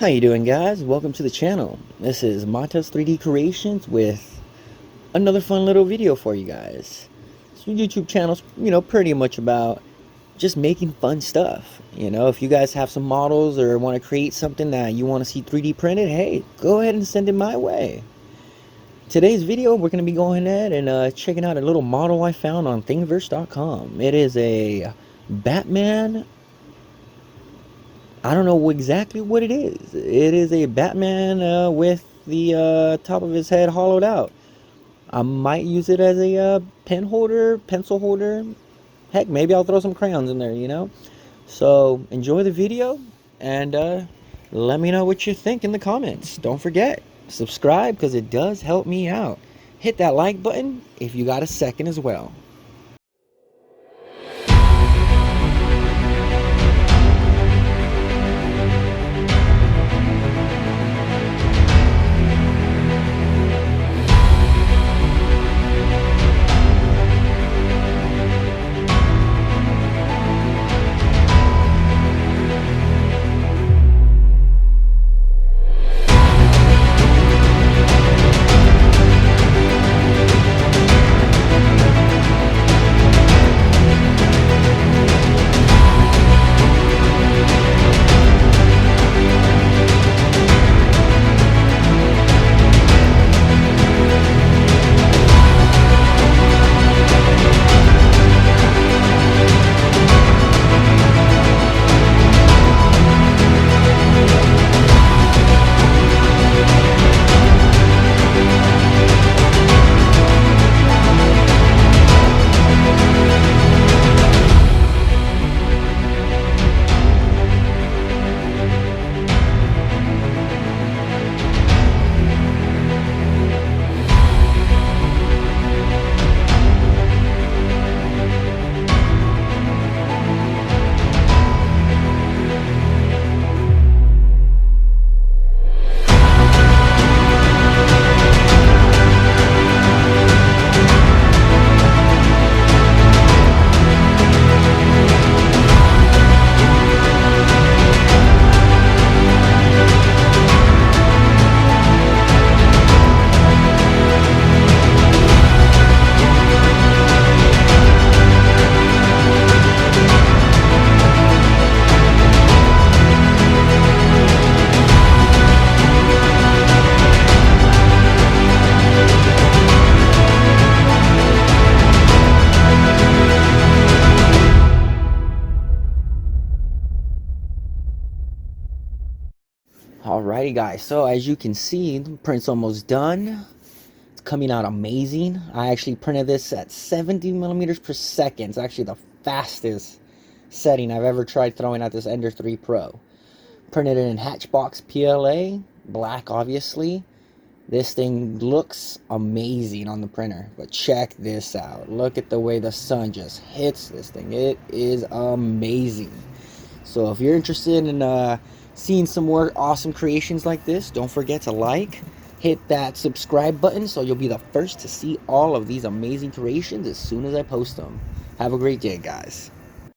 How you doing, guys? Welcome to the channel. This is Matas 3D Creations with another fun little video for you guys. So YouTube channel's, pretty much about just making fun stuff. If you guys have some models or want to create something that you want to see 3D printed, hey, go ahead and send it my way. Today's video, we're going to be going ahead and checking out a little model I found on Thingiverse.com. It is a Batman. I don't know exactly what it is. It is a Batman with the top of his head hollowed out. I might use it as a pen holder, pencil holder. Heck, maybe I'll throw some crayons in there. So enjoy the video and let me know what you think in the comments. Don't forget, subscribe because it does help me out. Hit that like button if you got a second as well. Alrighty, guys, so as you can see, the print's almost done. It's coming out amazing. I actually printed this at 70 millimeters per second. It's actually the fastest setting I've ever tried throwing at this Ender 3 Pro. Printed it in Hatchbox PLA, black obviously. This thing looks amazing on the printer, but check this out. Look at the way the sun just hits this thing. It is amazing. So if you're interested in seeing some more awesome creations like this, don't forget to like, hit that subscribe button so you'll be the first to see all of these amazing creations as soon as I post them. Have a great day, guys.